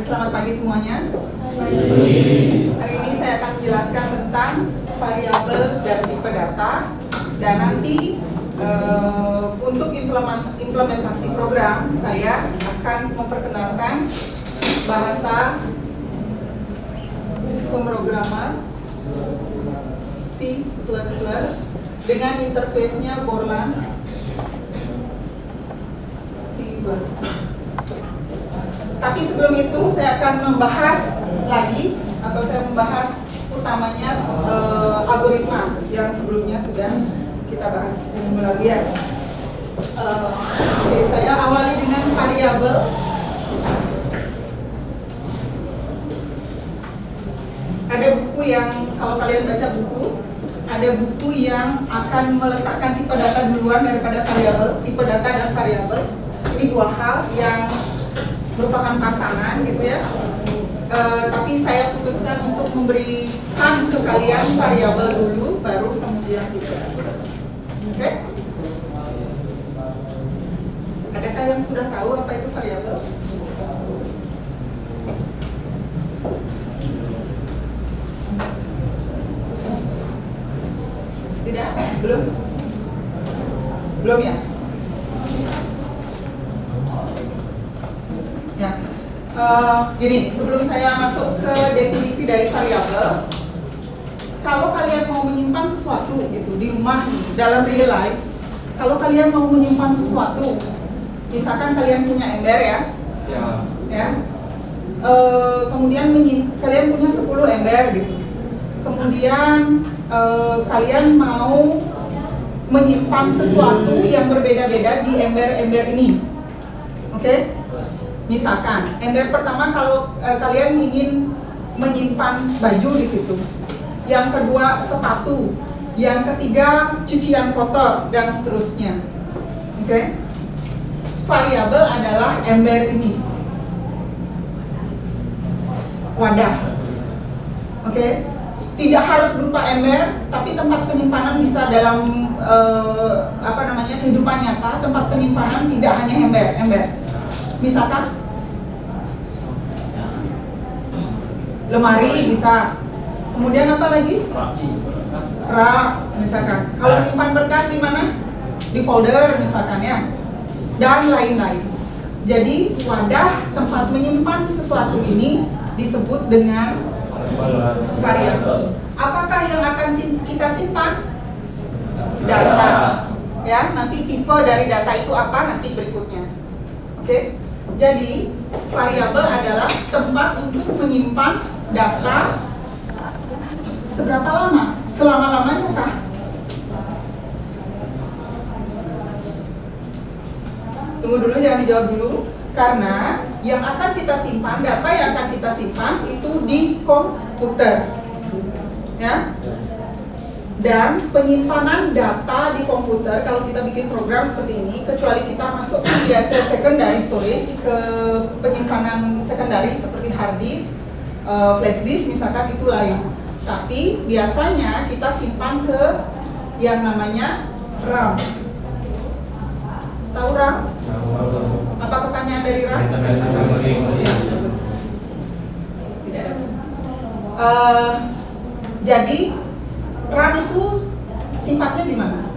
Selamat pagi semuanya. Hari ini saya akan menjelaskan tentang variabel dan tipe data, dan nanti untuk implementasi program saya akan memperkenalkan bahasa pemrograman C++ dengan interface-nya Borland C++. Tapi sebelum itu saya akan membahas lagi, atau saya membahas utamanya algoritma yang sebelumnya sudah kita bahas lagi ya. Oke, saya awali dengan variabel. Ada buku yang, kalau kalian baca buku, ada buku yang akan meletakkan tipe data duluan daripada variabel, tipe data dan variabel. Ini dua hal yang merupakan pasangan gitu ya. Tapi saya putuskan untuk memberikan ke kalian variabel dulu, baru kemudian tipe data. Oke? Adakah yang sudah tahu apa itu variabel? Tidak? Belum? Belum ya? Ya. Gini, sebelum saya masuk ke definisi dari variabel, kalau kalian mau menyimpan sesuatu gitu di rumah nih, dalam real life, kalau kalian mau menyimpan sesuatu, misalkan kalian punya ember ya. Kemudian kalian punya 10 ember gitu. Kemudian kalian mau menyimpan sesuatu yang berbeda-beda di ember-ember ini. Oke? Misalkan ember pertama kalau kalian ingin menyimpan baju di situ. Yang kedua sepatu, yang ketiga cucian kotor dan seterusnya. Oke? Variabel adalah ember ini. Wadah. Oke? Tidak harus berupa ember, tapi tempat penyimpanan bisa dalam kehidupan nyata. Tempat penyimpanan tidak hanya ember. Misalkan lemari bisa. Kemudian apa lagi? Rak, misalkan. Kalau simpan berkas di mana? Di folder misalkan ya. Dan lain-lain. Jadi wadah tempat menyimpan sesuatu ini disebut dengan variabel. Apakah yang akan kita simpan? Data. Ya, nanti tipe dari data itu apa nanti berikutnya. Oke? Jadi variabel adalah tempat untuk menyimpan data. Seberapa lama? Selama-lamanya kah? Tunggu dulu, jangan dijawab dulu. Karena yang akan kita simpan, data yang akan kita simpan itu di komputer. Ya. Dan penyimpanan data di komputer, kalau kita bikin program seperti ini, kecuali kita masuk ke secondary storage, ke penyimpanan secondary seperti hard disk, flash disk misalkan, itu lain. Tapi biasanya kita simpan ke yang namanya RAM. Tahu RAM? Apa kepanjangan dari RAM? Tidak ada. Jadi RAM itu sifatnya di mana?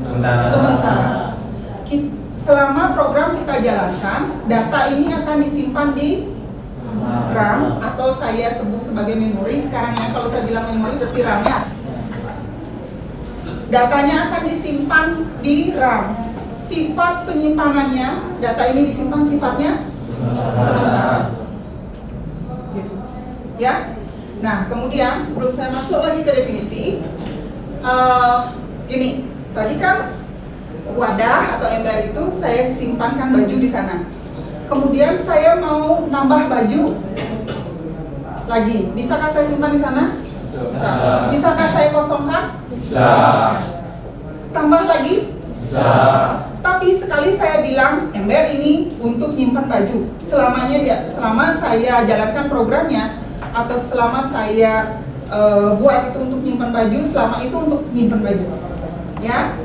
Sementara. Selama program kita jalankan, data ini akan disimpan di RAM, atau saya sebut sebagai memori. Sekarang ya, kalau saya bilang memori berarti RAM ya. Datanya akan disimpan di RAM. Sifat penyimpanannya, data ini disimpan sifatnya sementara. Gitu. Ya. Nah, kemudian sebelum saya masuk lagi ke definisi, gini, tadi kan wadah atau ember itu saya simpankan baju di sana. Kemudian saya mau nambah baju lagi, bisakah saya simpan di sana? Bisa. Bisakah saya kosongkan? Bisa. Tambah lagi? Bisa. Tapi sekali saya bilang ember ini untuk nyimpan baju, selama saya jalankan programnya, atau selama saya buat itu untuk nyimpan baju, selama itu untuk nyimpan baju, ya.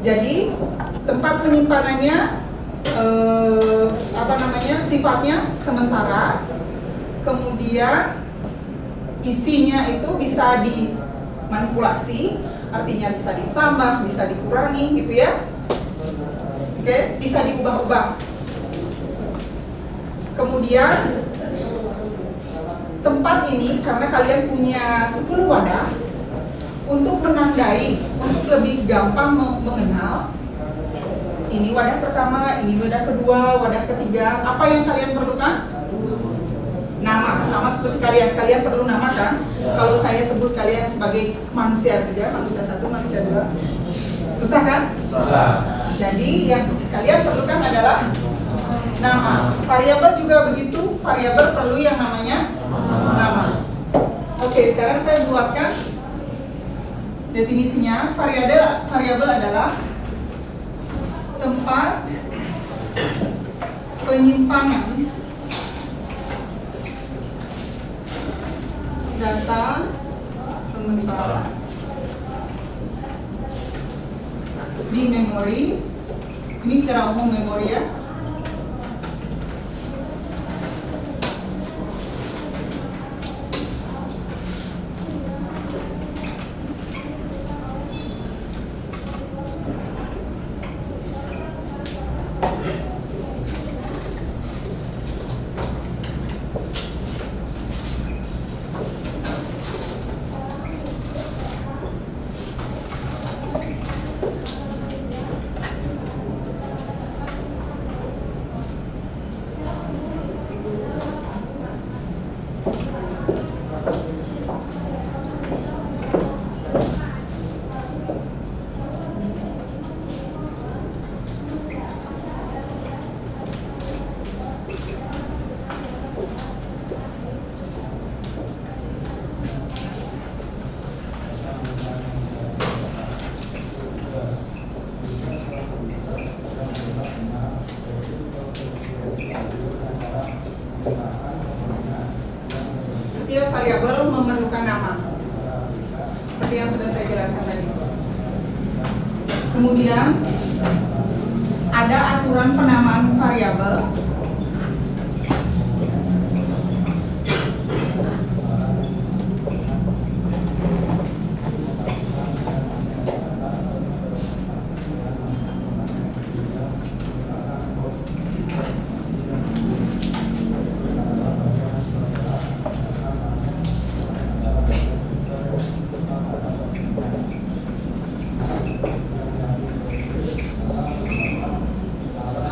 Jadi tempat penyimpanannya sifatnya sementara, kemudian isinya itu bisa dimanipulasi, artinya bisa ditambah, bisa dikurangi gitu ya. Oke, bisa diubah-ubah. Kemudian tempat ini karena kalian punya 10 wadah, untuk menandai, untuk lebih gampang mengenal, ini wadah pertama, ini wadah kedua, wadah ketiga. Apa yang kalian perlukan? Nama, sama seperti kalian perlu nama kan? Kalau saya sebut kalian sebagai manusia saja, manusia satu, manusia dua, susah kan? Susah. Jadi yang kalian perlukan adalah nama. Variabel juga begitu, variabel perlu yang namanya nama. Oke, sekarang saya buatkan definisinya. Variabel adalah tempat penyimpangan data sementara di memori. Ini secara umum memori ya. Setiap variabel memerlukan nama, seperti yang sudah saya jelaskan tadi. Kemudian ada aturan penamaan variabel.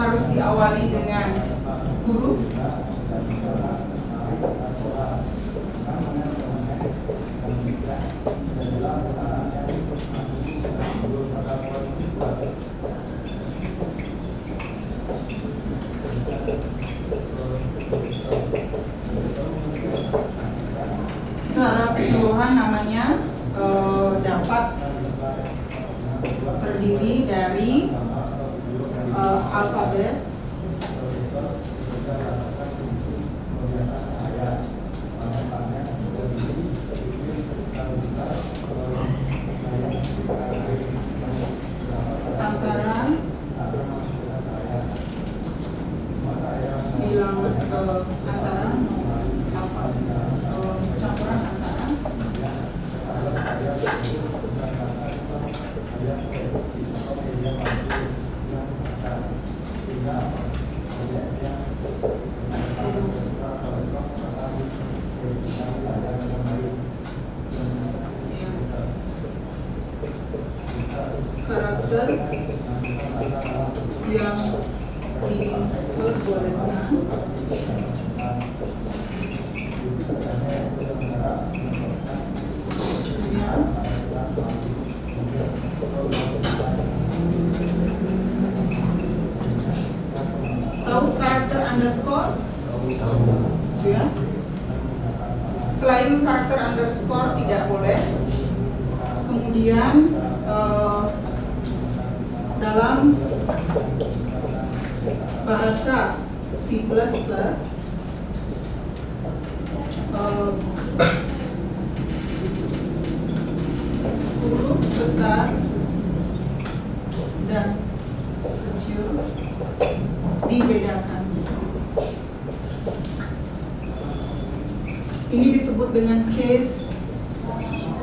Harus diawali dengan huruf. Secara keseluruhan namanya dapat terdiri dari alfabet, antaran, bilang antaran, campuran antaran, karakter yang diperbolehkan, tahu karakter underscore? Ya. Selain karakter underscore tidak boleh. Kemudian dalam bahasa C++, huruf besar dan kecil Ini disebut dengan case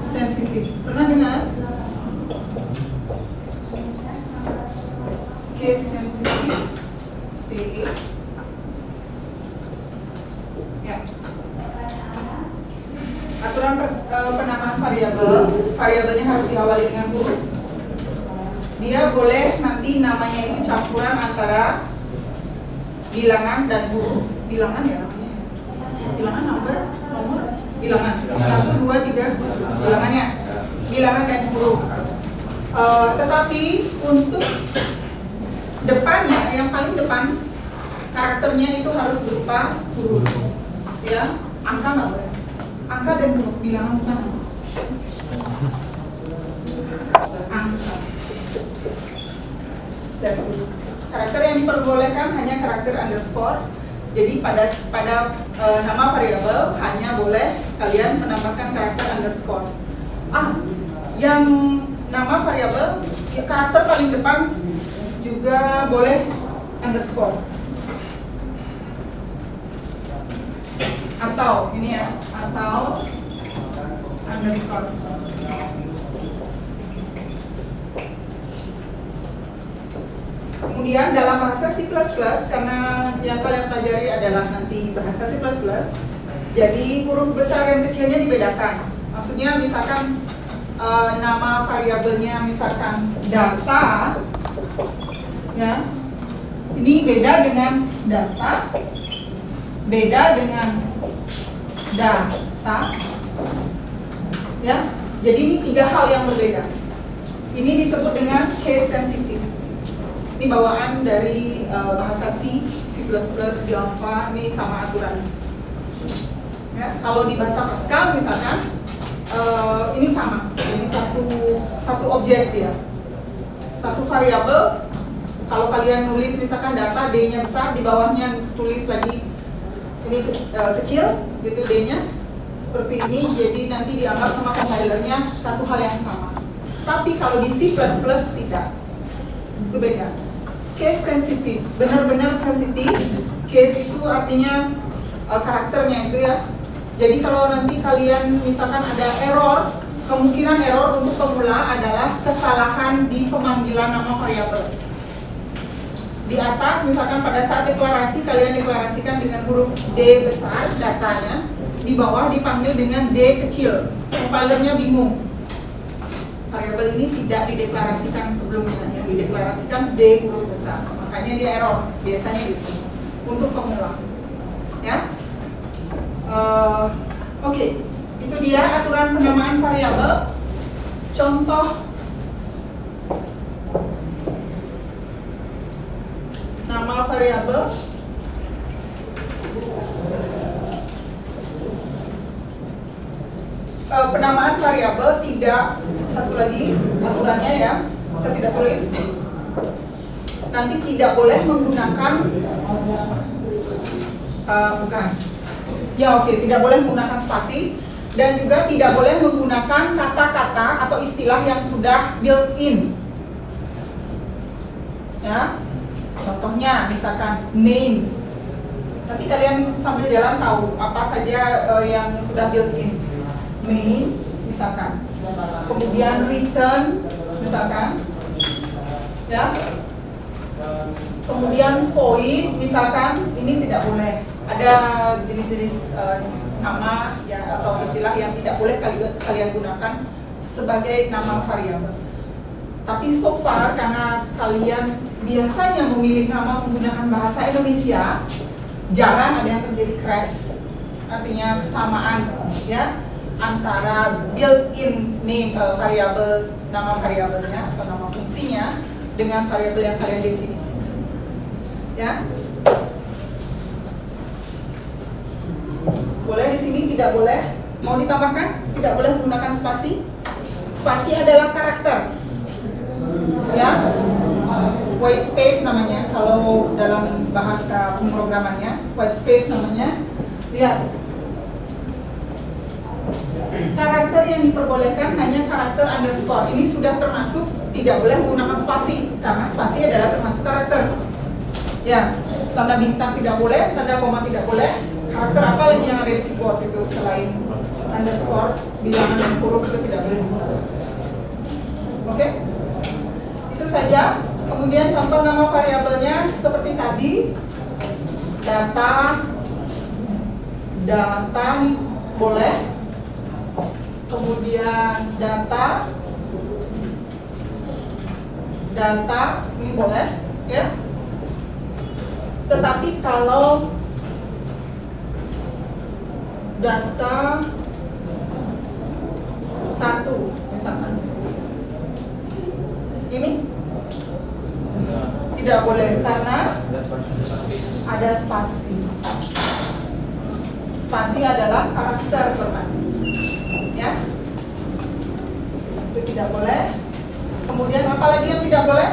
sensitive. Pernah dengar? Case sensitive, PE. Ya. Aturan penamaan variabel, variabelnya harus diawali dengan huruf. Dia boleh nanti namanya itu campuran antara bilangan dan huruf. Bilangan ya namanya. Bilangan nomor, bilangan. 1, 2, 3 bilangannya. Bilangan dan huruf. Tetapi untuk depannya, yang paling depan karakternya itu harus berupa huruf. Ya, angka nggak boleh. Angka dan huruf, bilangan bukan angka. Dan karakter yang diperbolehkan hanya karakter underscore. Jadi pada nama variabel hanya boleh kalian menambahkan karakter underscore. Yang nama variabel karakter paling depan juga boleh underscore. Atau ini ya, atau underscore. Kemudian dalam bahasa C++, karena yang kalian pelajari adalah nanti bahasa C++, jadi huruf besar dan kecilnya dibedakan. Maksudnya misalkan nama variabelnya misalkan data, ya, ini beda dengan data, beda dengan data, ya. Jadi ini 3 hal yang berbeda. Ini disebut dengan case sensitive. Ini bawaan dari bahasa C, C++, Java, ini sama aturan. Ya, kalau di bahasa Pascal misalkan, ini sama. Jadi satu objek dia, satu variabel. Kalau kalian nulis misalkan data D-nya besar, di bawahnya tulis lagi ini kecil, gitu D-nya seperti ini. Jadi nanti dianggap sama compilernya satu hal yang sama. Tapi kalau di C++ tidak, itu beda. Case sensitive, benar-benar sensitif. Case itu artinya karakternya itu ya. Jadi kalau nanti kalian misalkan ada error, kemungkinan error untuk pemula adalah kesalahan di pemanggilan nama variabel. Di atas misalkan pada saat deklarasi kalian deklarasikan dengan huruf D besar datanya, di bawah dipanggil dengan D kecil. Compilernya bingung. Variabel ini tidak dideklarasikan sebelumnya, yang dideklarasikan D huruf besar, makanya dia error, biasanya gitu untuk pemula, ya. Oke. Itu dia aturan penamaan variabel. Contoh nama variabel. Penamaan variabel tidak, satu lagi aturannya ya, saya tidak tulis. Nanti tidak boleh menggunakan tidak boleh menggunakan spasi, dan juga tidak boleh menggunakan kata-kata atau istilah yang sudah built-in. Ya, contohnya misalkan name. Nanti kalian sambil jalan tahu apa saja yang sudah built-in. Main, misalkan. Kemudian return, misalkan. Ya. Kemudian void, misalkan. Ini tidak boleh. Ada jenis-jenis nama ya atau istilah yang tidak boleh kalian gunakan sebagai nama variabel. Tapi so far karena kalian biasanya memilih nama menggunakan bahasa Indonesia, jarang ada yang terjadi crash. Artinya kesamaan ya antara built-in name variabel, nama variabelnya atau nama fungsinya dengan variabel yang kalian definisikan. Ya. Boleh di sini, tidak boleh. Mau ditambahkan? Tidak boleh menggunakan spasi. Spasi adalah karakter. Ya. White space namanya kalau dalam bahasa pemrogramannya, white space namanya. Lihat. Karakter yang diperbolehkan hanya karakter underscore. Ini sudah termasuk tidak boleh menggunakan spasi karena spasi adalah termasuk karakter. Ya, tanda bintang tidak boleh, tanda koma tidak boleh. Karakter apa lagi yang ada di keyboard itu selain underscore, bilangan dan huruf itu tidak boleh digunakan. Oke? Itu saja. Kemudian contoh nama variabelnya seperti tadi. Data nih boleh. Kemudian data ini boleh, ya. Tetapi kalau data 1 misalkan ini tidak boleh karena ada spasi. Spasi adalah karakter informasi, ya. Itu tidak boleh. Kemudian apa lagi yang tidak boleh?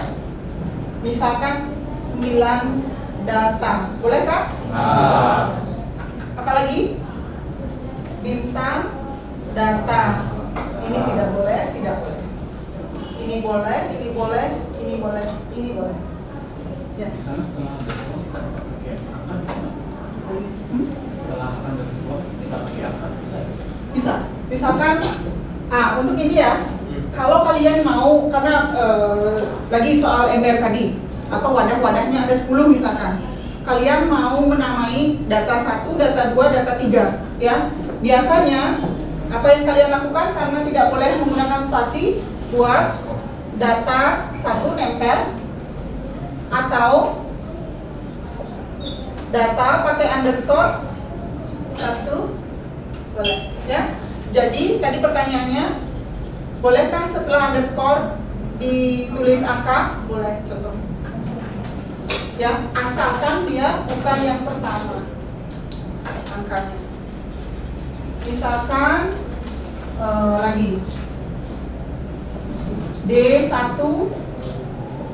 Misalkan 9 data, bolehkah? Apa lagi? Bintang data, ini tidak boleh, tidak boleh. Ini boleh, ini boleh, ini boleh, ini boleh. Ya. Di sana setelah underscore kita pakai angka bisa nggak? Setelah underscore kita pakai angka bisa? Bisa. Misalkan, untuk ini ya, kalau kalian mau, karena lagi soal ember tadi, atau wadah-wadahnya ada 10 misalkan, kalian mau menamai data 1, data 2, data 3, ya. Biasanya apa yang kalian lakukan karena tidak boleh menggunakan spasi, buat data 1 nempel atau data pakai underscore 1 boleh, ya. Jadi tadi pertanyaannya, bolehkah setelah underscore ditulis angka? Boleh, contoh. Ya, asalkan dia bukan yang pertama angkanya. Misalkan lagi D1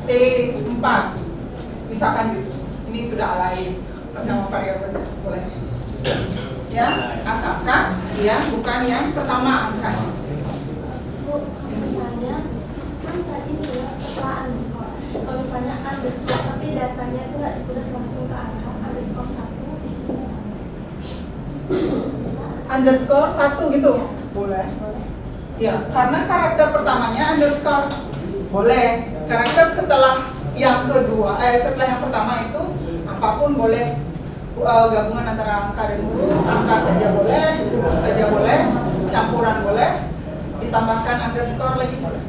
T4 misalkan gitu. Ini sudah alay nama variabel, boleh. Ya, asalkan dia bukan yang pertama angkanya. Bu, misalnya kan tadi bilang setelah underscore. Kalau misalnya underscore tapi datanya itu nggak ditulis langsung ke angka, underscore 1 ditulis bisa. Underscore 1 gitu? Ya. Boleh. Boleh. Ya, karena karakter pertamanya underscore. Boleh. Karakter setelah yang kedua, setelah yang pertama itu apapun boleh. Gabungan antara angka dan huruf, angka saja boleh, huruf saja boleh, campuran boleh, ditambahkan underscore lagi boleh.